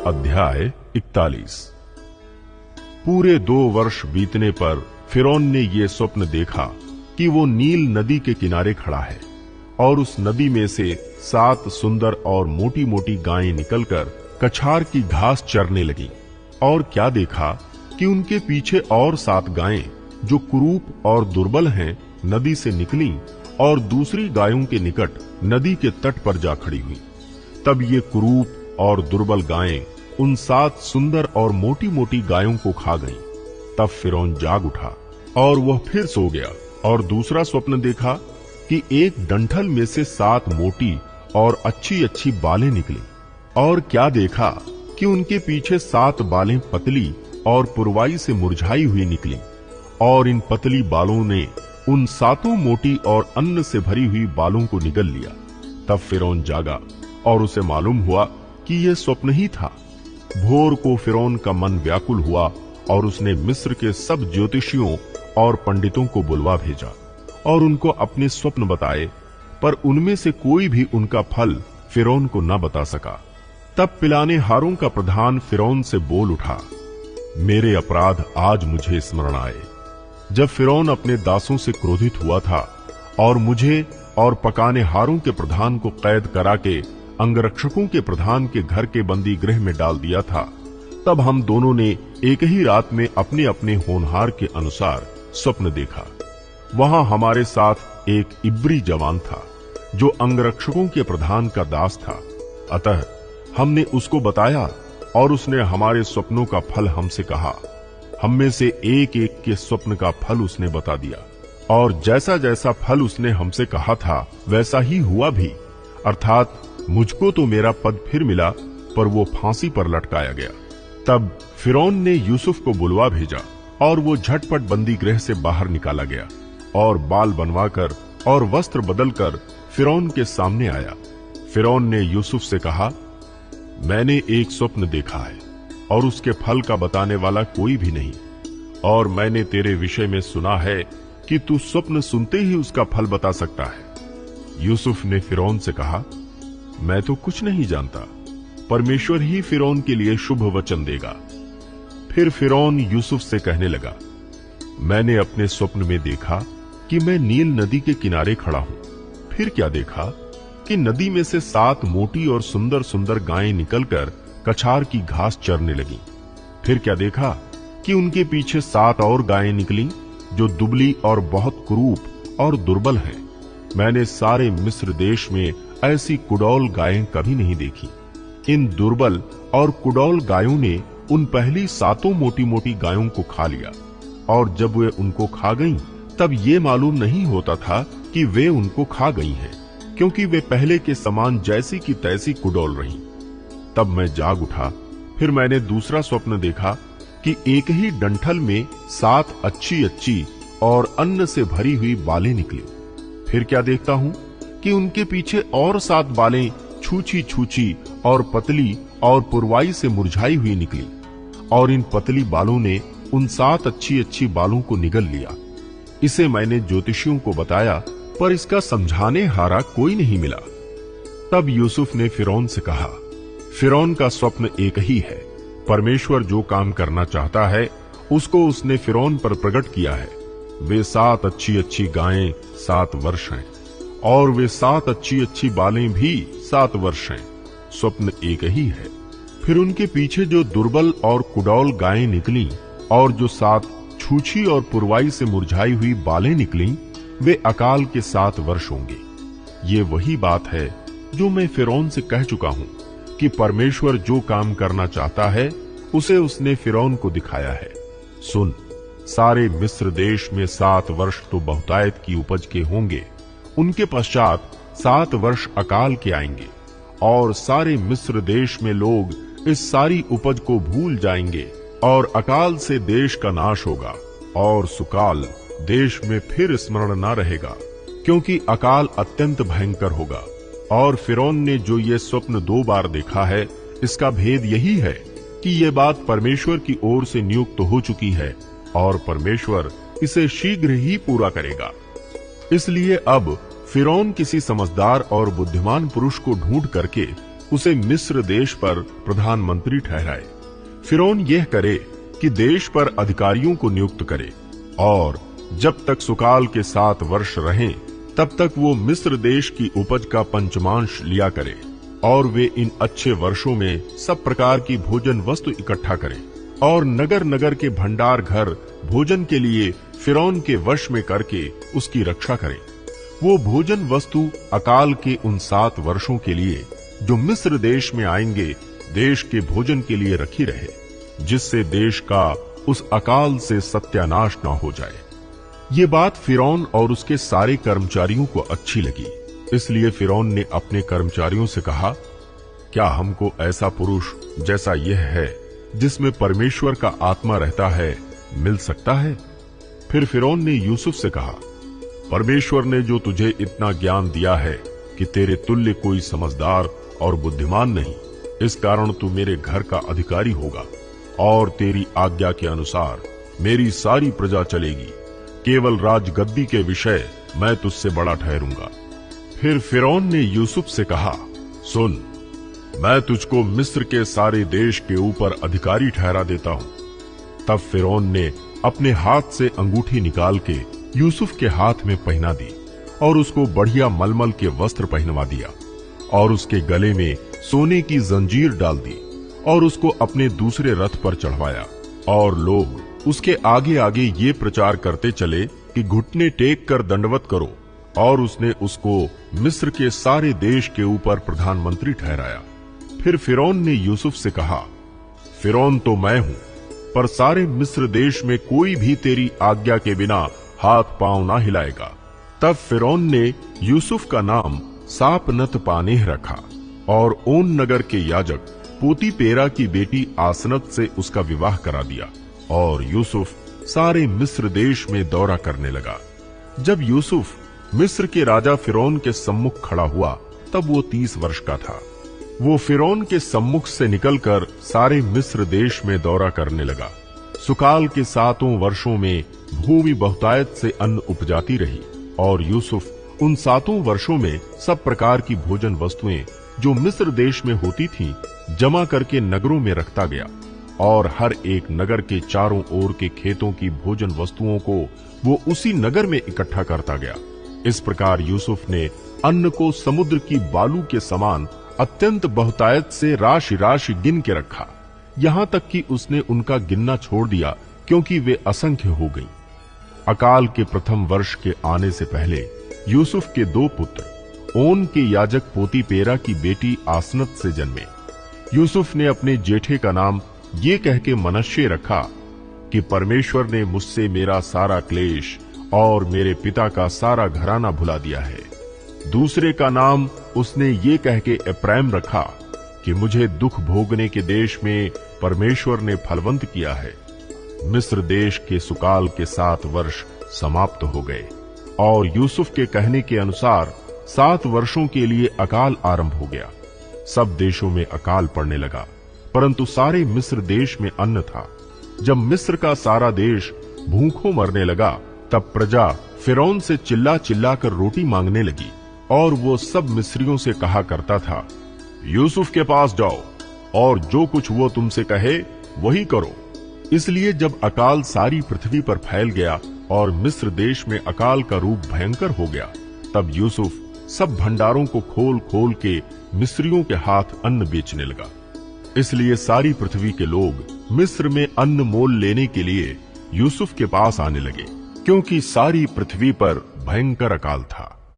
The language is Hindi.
अध्याय 41। पूरे 2 वर्ष बीतने पर फिरौन ने ये स्वप्न देखा कि वो नील नदी के किनारे खड़ा है और उस नदी में से 7 सुंदर और मोटी मोटी गायें निकलकर कछार की घास चरने लगीं। और क्या देखा कि उनके पीछे और 7 गायें जो कुरूप और दुर्बल हैं नदी से निकलीं और दूसरी गायों के निकट नदी के तट पर जा खड़ी हुई। तब ये कुरूप और दुर्बल गायें उन 7 सुंदर और मोटी मोटी गायों को खा गईं। तब फिरौन जाग उठा और वह फिर सो गया और दूसरा स्वप्न देखा कि एक डंठल में से 7 मोटी और अच्छी अच्छी बालें निकली। और क्या देखा कि उनके पीछे 7 बालें पतली और पुरवाई से मुरझाई हुई निकली और इन पतली बालों ने उन 7 मोटी और अन्न से भरी हुई बालों को निगल लिया। तब फिरौन जागा और उसे मालूम हुआ कि यह स्वप्न ही था। भोर को फिरौन का मन व्याकुल हुआ और उसने मिस्र के सब ज्योतिषियों और पंडितों को बुलवा भेजा और उनको अपने स्वप्न बताए, पर उनमें से कोई भी उनका फल फिरौन को न बता सका। तब पिलाने हारों का प्रधान फिरौन से बोल उठा, मेरे अपराध आज मुझे स्मरण आए। जब फिरौन अपने दासों से क्रोधित हुआ था और मुझे और पकाने हारों के प्रधान को कैद करा के अंगरक्षकों के प्रधान के घर के बंदी गृह में डाल दिया था, तब हम दोनों ने एक ही रात में अपने अपने होनहार के अनुसार स्वप्न देखा। वहां हमारे साथ एक इब्री जवान था जो अंगरक्षकों के प्रधान का दास था। अतः हमने उसको बताया और उसने हमारे स्वप्नों का फल हमसे कहा। हम में से एक एक के स्वप्न का फल उसने बता दिया और जैसा जैसा फल उसने हमसे कहा था वैसा ही हुआ भी। अर्थात मुझको तो मेरा पद फिर मिला, पर वो फांसी पर लटकाया गया। तब फिरौन ने यूसुफ को बुलवा भेजा और वो झटपट बंदी गृह से बाहर निकाला गया और बाल बनवाकर और वस्त्र बदलकर फिरौन के सामने आया। फिरौन ने यूसुफ से कहा, मैंने एक स्वप्न देखा है और उसके फल का बताने वाला कोई भी नहीं, और मैंने तेरे विषय में सुना है कि तू स्वप्न सुनते ही उसका फल बता सकता है। यूसुफ ने फिरौन से कहा, मैं तो कुछ नहीं जानता, परमेश्वर ही फिरौन के लिए शुभ वचन देगा। फिर फिरौन यूसुफ से कहने लगा, मैंने अपने स्वप्न में देखा कि मैं नील नदी के किनारे खड़ा हूं। फिर क्या देखा कि नदी में से 7 मोटी और सुंदर सुंदर गायें निकलकर कछार की घास चरने लगीं। फिर क्या देखा कि उनके पीछे 7 और गायें निकलीं जो दुबली और बहुत कुरूप और दुर्बल हैं। मैंने सारे मिस्र देश में ऐसी कुडौल गायें कभी नहीं देखी। इन दुर्बल और कुडौल गायों ने उन पहली 7 मोटी मोटी गायों को खा लिया, और जब वे उनको खा गईं, तब ये मालूम नहीं होता था कि वे उनको खा गई हैं, क्योंकि वे पहले के समान जैसी की तैसी कुडौल रहीं। तब मैं जाग उठा। फिर मैंने दूसरा स्वप्न देखा कि एक ही डंठल में 7 अच्छी अच्छी और अन्न से भरी हुई बालें निकली। फिर क्या देखता हूं कि उनके पीछे और 7 बालें छूछी छूछी और पतली और पुरवाई से मुरझाई हुई निकली, और इन पतली बालों ने उन 7 अच्छी अच्छी बालों को निगल लिया। इसे मैंने ज्योतिषियों को बताया, पर इसका समझाने हारा कोई नहीं मिला। तब यूसुफ ने फिरौन से कहा, फिरौन का स्वप्न एक ही है। परमेश्वर जो काम करना चाहता है उसको उसने फिरौन पर प्रकट किया है। वे 7 अच्छी अच्छी गायें 7 वर्ष हैं, और वे 7 अच्छी अच्छी बालें भी 7 वर्ष हैं। स्वप्न एक ही है। फिर उनके पीछे जो दुर्बल और कुडौल गायें निकलीं और जो 7 छूछी और पुरवाई से मुरझाई हुई बालें निकलीं, वे अकाल के 7 वर्ष होंगे। ये वही बात है जो मैं फिरौन से कह चुका हूं कि परमेश्वर जो काम करना चाहता है उसे उसने फिरौन को दिखाया है। सुन, सारे मिस्र देश में 7 वर्ष तो बहुतायत की उपज के होंगे। उनके पश्चात 7 वर्ष अकाल के आएंगे, और सारे मिस्र देश में लोग इस सारी उपज को भूल जाएंगे, और अकाल से देश का नाश होगा, और सुकाल देश में फिर स्मरण न रहेगा, क्योंकि अकाल अत्यंत भयंकर होगा। और फिरौन ने जो ये स्वप्न 2 बार देखा है, इसका भेद यही है कि ये बात परमेश्वर की ओर से नियुक्त हो चुकी है, और परमेश्वर इसे शीघ्र ही पूरा करेगा। इसलिए अब फिरौन किसी समझदार और बुद्धिमान पुरुष को ढूंढ करके उसे मिस्र देश पर प्रधानमंत्री ठहराए। फिरौन यह करे कि देश पर अधिकारियों को नियुक्त करे और जब तक सुकाल के 7 वर्ष रहें तब तक वो मिस्र देश की उपज का पंचमांश लिया करे और वे इन अच्छे वर्षों में सब प्रकार की भोजन वस्तु इकट्ठा करें और नगर नगर के भंडार घर भोजन के लिए फिरौन के वश में करके उसकी रक्षा करें। वो भोजन वस्तु अकाल के उन 7 वर्षों के लिए जो मिस्र देश में आएंगे देश के भोजन के लिए रखी रहे, जिससे देश का उस अकाल से सत्यानाश न हो जाए। ये बात फिरौन और उसके सारे कर्मचारियों को अच्छी लगी, इसलिए फिरौन ने अपने कर्मचारियों से कहा, क्या हमको ऐसा पुरुष जैसा यह है जिसमें परमेश्वर का आत्मा रहता है मिल सकता है? फिर फिरौन ने यूसुफ से कहा, परमेश्वर ने जो तुझे इतना ज्ञान दिया है कि तेरे तुल्य कोई समझदार और बुद्धिमान नहीं, इस कारण तू मेरे घर का अधिकारी होगा और तेरी आज्ञा के अनुसार मेरी सारी प्रजा चलेगी। केवल राजगद्दी के विषय मैं तुझसे बड़ा ठहरूंगा। फिर फिरौन ने यूसुफ से कहा, सुन, मैं तुझको मिस्र के सारे देश के ऊपर अधिकारी ठहरा देता हूं। तब फिरौन ने अपने हाथ से अंगूठी निकाल के यूसुफ के हाथ में पहना दी और उसको बढ़िया मलमल के वस्त्र पहनवा दिया और उसके गले में सोने की जंजीर डाल दी और उसको अपने दूसरे रथ पर चढ़वाया और लोग उसके आगे आगे ये प्रचार करते चले कि घुटने टेक कर दंडवत करो, और उसने उसको मिस्र के सारे देश के ऊपर प्रधानमंत्री ठहराया। फिर फिरौन ने यूसुफ से कहा, फिरौन तो मैं हूं, पर सारे मिस्र देश में कोई भी तेरी आज्ञा के बिना हाथ पांव ना हिलाएगा। तब फिरौन ने यूसुफ का नाम सापनत पानेह रखा और ओन नगर के याजक पोतीपेरा की बेटी आसनत से उसका विवाह करा दिया और यूसुफ सारे मिस्र देश में दौरा करने लगा। जब यूसुफ मिस्र के राजा फिरौन के सम्मुख खड़ा हुआ तब वो 30 वर्ष का था। वो फिरौन के सम्मुख से निकलकर सारे मिस्र देश में दौरा करने लगा। सुकाल के 7 वर्षों में भूमि बहुतायत से अन्न उपजाती रही और यूसुफ उन 7 वर्षों में सब प्रकार की भोजन वस्तुएं जो मिस्र देश में होती थीं जमा करके नगरों में रखता गया और हर एक नगर के चारों ओर के खेतों की भोजन वस्तुओं को वो उसी नगर में इकट्ठा करता गया। इस प्रकार यूसुफ ने अन्न को समुद्र की बालू के समान अत्यंत बहुतायत से राशि राशि गिन के रखा, यहाँ तक कि उसने उनका गिनना छोड़ दिया क्योंकि वे असंख्य हो गईं। अकाल के प्रथम वर्ष के आने से पहले यूसुफ के 2 पुत्र ओन के याजक पोतीपेरा की बेटी आसनत से जन्मे। यूसुफ ने अपने जेठे का नाम ये कह के मनश्शे रखा कि परमेश्वर ने मुझसे मेरा सारा क्लेश और मेरे पिता का सारा घराना भुला दिया है। दूसरे का नाम उसने ये कह के एप्रैम रखा कि मुझे दुख भोगने के देश में परमेश्वर ने फलवंत किया है। मिस्र देश के सुकाल के 7 वर्ष समाप्त हो गए और यूसुफ के कहने के अनुसार 7 वर्षों के लिए अकाल आरंभ हो गया। सब देशों में अकाल पड़ने लगा, परंतु सारे मिस्र देश में अन्न था। जब मिस्र का सारा देश भूखों मरने लगा तब प्रजा फिरौन से चिल्ला चिल्ला कर रोटी मांगने लगी और वो सब मिस्रियों से कहा करता था, यूसुफ के पास जाओ और जो कुछ वो तुमसे कहे वही करो। इसलिए जब अकाल सारी पृथ्वी पर फैल गया और मिस्र देश में अकाल का रूप भयंकर हो गया, तब यूसुफ सब भंडारों को खोल खोल के मिस्रियों के हाथ अन्न बेचने लगा। इसलिए सारी पृथ्वी के लोग मिस्र में अन्न मोल लेने के लिए यूसुफ के पास आने लगे, क्योंकि सारी पृथ्वी पर भयंकर अकाल था।